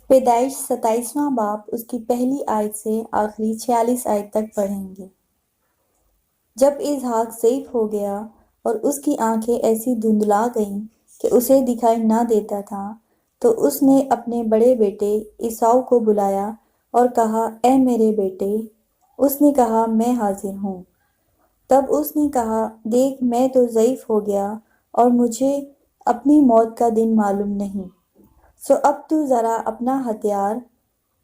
پیدائش 27واں باب اس کی پہلی آیت سے آخری 46 آیت تک پڑھیں گے۔ جب اسحاق ضعیف ہو گیا اور اس کی آنکھیں ایسی دھندلا گئیں کہ اسے دکھائی نہ دیتا تھا، تو اس نے اپنے بڑے بیٹے عیساؤ کو بلایا اور کہا، اے میرے بیٹے۔ اس نے کہا، میں حاضر ہوں۔ تب اس نے کہا، دیکھ میں تو ضعیف ہو گیا اور مجھے اپنی موت کا دن معلوم نہیں، سو اب تو ذرا اپنا ہتھیار،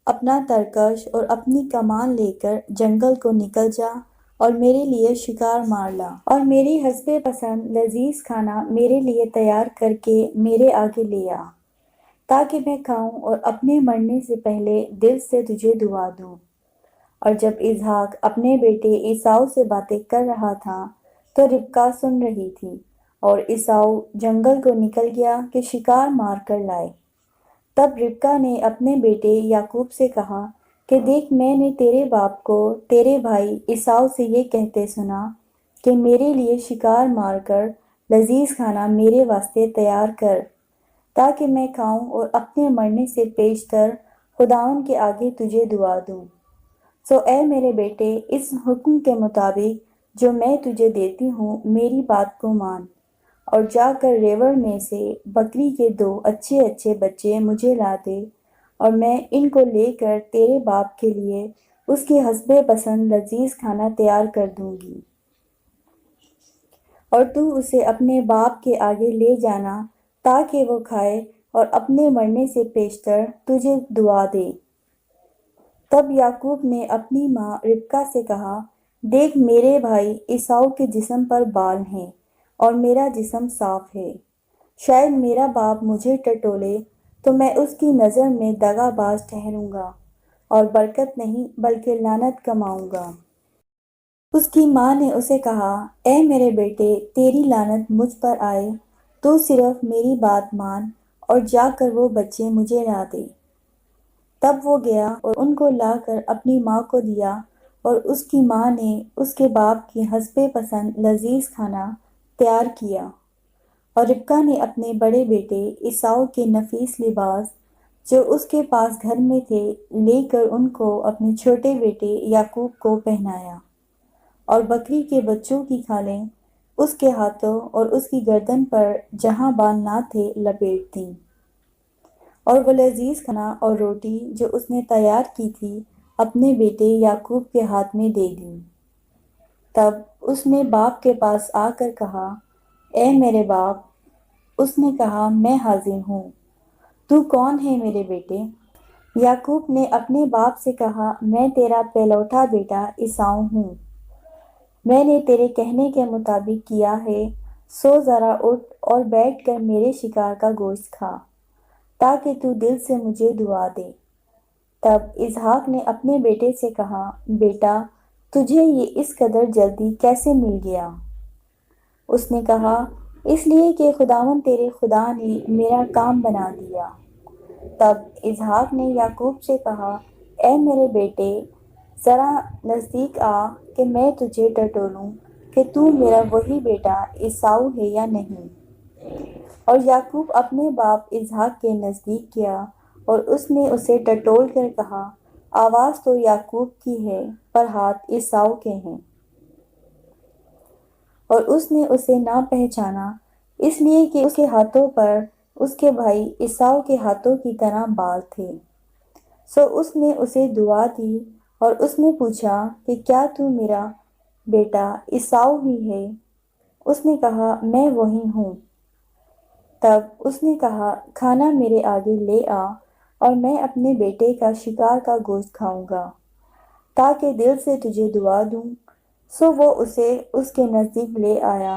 اپنا ترکش اور اپنی کمان لے کر جنگل کو نکل جا اور میرے لیے شکار مار لا، اور میری حسب پسند لذیذ کھانا میرے لیے تیار کر کے میرے آگے لے آ، تاکہ میں کھاؤں اور اپنے مرنے سے پہلے دل سے تجھے دعا دوں۔ اور جب اسحاق اپنے بیٹے عیساؤ سے باتیں کر رہا تھا تو ربکا سن رہی تھی، اور عیساؤ جنگل کو نکل گیا کہ شکار مار کر لائے۔ تب ربکا نے اپنے بیٹے یعقوب سے کہا کہ دیکھ، میں نے تیرے باپ کو تیرے بھائی عیساؤ سے یہ کہتے سنا کہ میرے لیے شکار مار کر لذیذ کھانا میرے واسطے تیار کر، تاکہ میں کھاؤں اور اپنے مرنے سے پیشتر خداوند کے آگے تجھے دعا دوں۔ سو اے میرے بیٹے، اس حکم کے مطابق جو میں تجھے دیتی ہوں، میری بات کو مان، اور جا کر ریوڑ میں سے بکری کے 2 اچھے اچھے بچے مجھے لا دے، اور میں ان کو لے کر تیرے باپ کے لیے اس کی حسب پسند لذیذ کھانا تیار کر دوں گی، اور تو اسے اپنے باپ کے آگے لے جانا تاکہ وہ کھائے اور اپنے مرنے سے پیشتر تجھے دعا دے۔ تب یعقوب نے اپنی ماں ربکا سے کہا، دیکھ میرے بھائی عیساؤ کے جسم پر بال ہیں اور میرا جسم صاف ہے، شاید میرا باپ مجھے ٹٹولے تو میں اس کی نظر میں دغا باز ٹھہروں گا اور برکت نہیں بلکہ لعنت کماؤں گا۔ اس کی ماں نے اسے کہا، اے میرے بیٹے، تیری لعنت مجھ پر آئے، تو صرف میری بات مان اور جا کر وہ بچے مجھے لا دے۔ تب وہ گیا اور ان کو لا کر اپنی ماں کو دیا، اور اس کی ماں نے اس کے باپ کی حسب پسند لذیذ کھانا تیار کیا، اور ربکا نے اپنے بڑے بیٹے عیساؤ کے نفیس لباس جو اس کے پاس گھر میں تھے لے کر ان کو اپنے چھوٹے بیٹے یعقوب کو پہنایا، اور بکری کے بچوں کی کھالیں اس کے ہاتھوں اور اس کی گردن پر جہاں بال نہ تھے لپیٹ دیں، اور وہ لذیذ کھانا اور روٹی جو اس نے تیار کی تھی اپنے بیٹے یعقوب کے ہاتھ میں دے دی۔ تب اس نے باپ کے پاس آ کر کہا، اے میرے باپ۔ اس نے کہا، میں حاضر ہوں۔ تو کون ہے میرے بیٹے؟ یعقوب نے اپنے باپ سے کہا، میں تیرا پہلوٹا بیٹا عیساؤ ہوں۔ میں نے تیرے کہنے کے مطابق کیا ہے، سو ذرا اٹھ اور بیٹھ کر میرے شکار کا گوشت کھا، تاکہ تو دل سے مجھے دعا دے۔ تب اسحاق نے اپنے بیٹے سے کہا، بیٹا، تجھے یہ اس قدر جلدی کیسے مل گیا؟ اس نے کہا، اس لیے کہ خداوند تیرے خدا نے میرا کام بنا دیا۔ تب اسحاق نے یعقوب سے کہا، اے میرے بیٹے، ذرا نزدیک آ کہ میں تجھے ٹٹولوں کہ تو میرا وہی بیٹا عیساؤ ہے یا نہیں۔ اور یعقوب اپنے باپ اسحاق کے نزدیک گیا، اور اس نے اسے ٹٹول کر کہا، آواز تو یعقوب کی ہے پر ہاتھ عیساؤ کے ہیں۔ اور اس نے اسے نہ پہچانا، اس لیے کہ اس کے ہاتھوں پر اس کے بھائی عیساؤ کے ہاتھوں کی طرح بال تھے۔ سو اس نے اسے دعا دی، اور اس نے پوچھا کہ کیا تو میرا بیٹا عیساؤ ہی ہے؟ اس نے کہا، میں وہی ہوں۔ تب اس نے کہا، کھانا میرے آگے لے آ، اور میں اپنے بیٹے کا شکار کا گوشت کھاؤں گا، تاکہ دل سے تجھے دعا دوں۔ سو وہ اسے اس کے نزدیک لے آیا،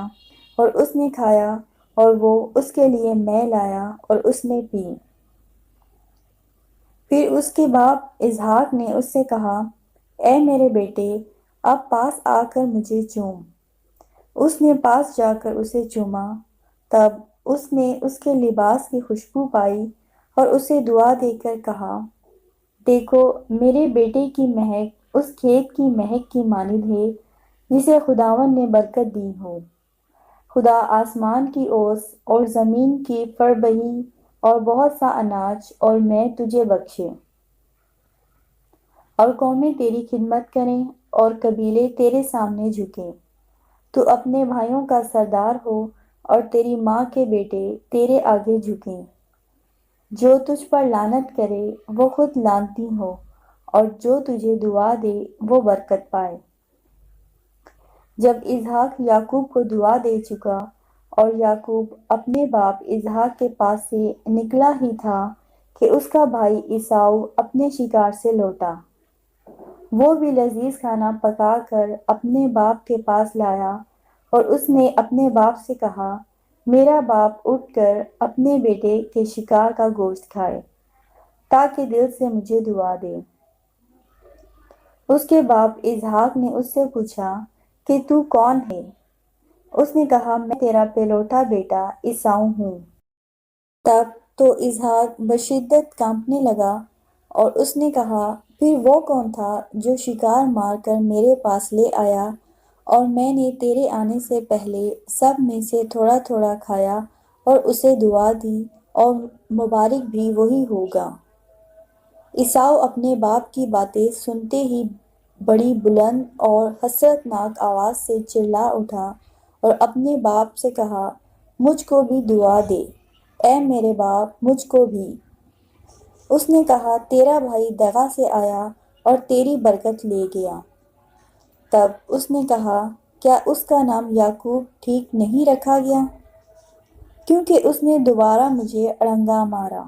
اور اس نے کھایا، اور وہ اس کے لیے مے لایا اور اس نے پی۔ پھر اس کے باپ اسحاق نے اس سے کہا، اے میرے بیٹے، اب پاس آ کر مجھے چوم۔ اس نے پاس جا کر اسے چوما۔ تب اس نے اس کے لباس کی خوشبو پائی اور اسے دعا دے کر کہا، دیکھو، میرے بیٹے کی مہک اس کھیت کی مہک کی مانند ہے جسے خداوند نے برکت دی ہو۔ خدا آسمان کی اوس اور زمین کی فربہی اور بہت سا اناج اور میں تجھے بخشے، اور قومیں تیری خدمت کریں اور قبیلے تیرے سامنے جھکیں۔ تو اپنے بھائیوں کا سردار ہو اور تیری ماں کے بیٹے تیرے آگے جھکیں۔ جو تجھ پر لعنت کرے وہ خود لعنتی ہو، اور جو تجھے دعا دے وہ برکت پائے۔ جب اسحاق یعقوب کو دعا دے چکا اور یعقوب اپنے باپ اسحاق کے پاس سے نکلا ہی تھا کہ اس کا بھائی عیساؤ اپنے شکار سے لوٹا۔ وہ بھی لذیذ کھانا پکا کر اپنے باپ کے پاس لایا، اور اس نے اپنے باپ سے کہا، میرا باپ اٹھ کر اپنے بیٹے کے شکار کا گوشت کھائے، تاکہ دل سے مجھے دعا دے۔ اس کے باپ اسحاق نے اس سے پوچھا کہ تو کون ہے؟ اس نے کہا، میں تیرا پہلوٹا بیٹا عیساؤ ہوں۔ تب تو اسحاق بشدت کانپنے لگا، اور اس نے کہا، پھر وہ کون تھا جو شکار مار کر میرے پاس لے آیا، اور میں نے تیرے آنے سے پہلے سب میں سے تھوڑا تھوڑا کھایا اور اسے دعا دی، اور مبارک بھی وہی ہوگا۔ عیساؤ اپنے باپ کی باتیں سنتے ہی بڑی بلند اور حسرت ناک آواز سے چلا اٹھا اور اپنے باپ سے کہا، مجھ کو بھی دعا دے، اے میرے باپ، مجھ کو بھی۔ اس نے کہا، تیرا بھائی دغا سے آیا اور تیری برکت لے گیا۔ تب اس نے کہا، کیا اس کا نام یعقوب ٹھیک نہیں رکھا گیا؟ کیونکہ اس نے دوبارہ مجھے اڑنگا مارا۔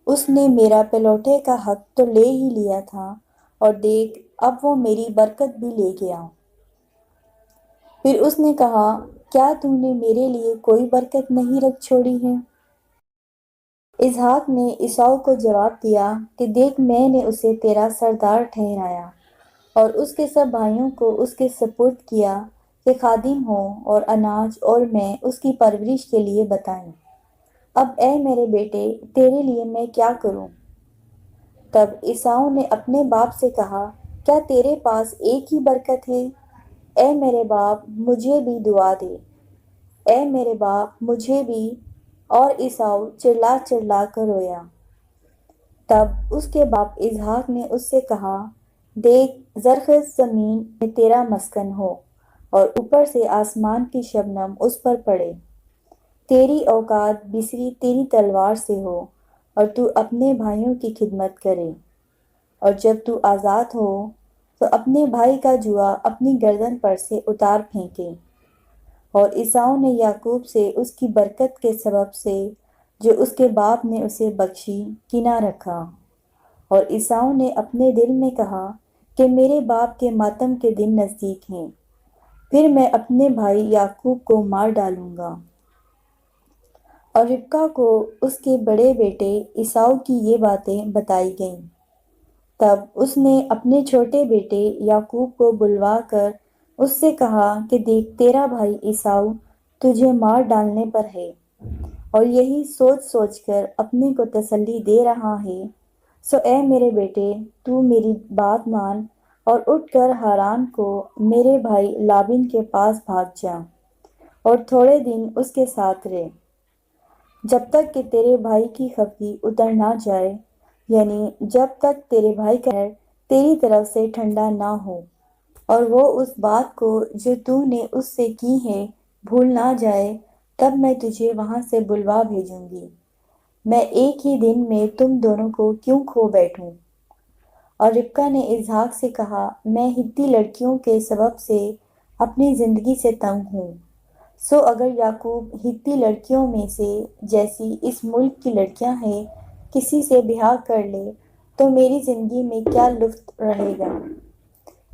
اس نے میرا پلوٹے کا حق تو لے ہی لیا تھا، اور دیکھ اب وہ میری برکت بھی لے گیا۔ پھر اس نے کہا، کیا تو نے میرے لیے کوئی برکت نہیں رکھ چھوڑی ہے؟ اسحاق نے عیساؤ کو جواب دیا کہ دیکھ، میں نے اسے تیرا سردار ٹھہرایا اور اس کے سب بھائیوں کو اس کے سپرد کیا کہ خادم ہوں اور اناج اور میں اس کی پرورش کے لیے بتائیں۔ اب اے میرے بیٹے، تیرے لیے میں کیا کروں؟ تب عیساؤ نے اپنے باپ سے کہا، کیا تیرے پاس ایک ہی برکت ہے؟ اے میرے باپ، مجھے بھی دعا دے، اے میرے باپ، مجھے بھی۔ اور عیساؤ چلا چلا کر رویا۔ تب اس کے باپ اسحاق نے اس سے کہا، دیکھ، زرخیز زمین میں تیرا مسکن ہو، اور اوپر سے آسمان کی شبنم اس پر پڑے۔ تیری اوقات بسری تیری تلوار سے ہو، اور تو اپنے بھائیوں کی خدمت کرے، اور جب تو آزاد ہو تو اپنے بھائی کا جوا اپنی گردن پر سے اتار پھینکے۔ اور عیساؤ نے یعقوب سے اس کی برکت کے سبب سے جو اس کے باپ نے اسے بخشی کینہ رکھا، اور عیساؤ نے اپنے دل میں کہا کہ میرے باپ کے ماتم کے دن نزدیک ہیں، پھر میں اپنے بھائی یعقوب کو مار ڈالوں گا۔ اور ربکہ کو اس کے بڑے بیٹے عیساؤ کی یہ باتیں بتائی گئیں۔ تب اس نے اپنے چھوٹے بیٹے یعقوب کو بلوا کر اس سے کہا کہ دیکھ، تیرا بھائی عیساؤ تجھے مار ڈالنے پر ہے، اور یہی سوچ سوچ کر اپنے کو تسلی دے رہا ہے۔ سو اے میرے بیٹے، تو میری بات مان اور اٹھ کر ہاران کو میرے بھائی لابن کے پاس بھاگ جا، اور تھوڑے دن اس کے ساتھ رہ، جب تک کہ تیرے بھائی کی خفگی اتر نہ جائے، یعنی جب تک تیرے بھائی کا خیر تیری طرف سے ٹھنڈا نہ ہو، اور وہ اس بات کو جو تو نے اس سے کی ہے بھول نہ جائے، تب میں تجھے وہاں سے بلوا بھیجوں گی۔ میں ایک ہی دن میں تم دونوں کو کیوں کھو بیٹھوں؟ اور ربکہ نے اسحاق سے کہا، میں ہتی لڑکیوں کے سبب سے اپنی زندگی سے تنگ ہوں، سو اگر یعقوب ہتی لڑکیوں میں سے جیسی اس ملک کی لڑکیاں ہیں کسی سے بیاہ کر لے تو میری زندگی میں کیا لطف رہے گا۔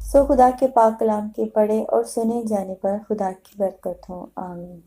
سو خدا کے پاک کلام کے پڑھے اور سنے جانے پر خدا کی برکت ہو، آمین۔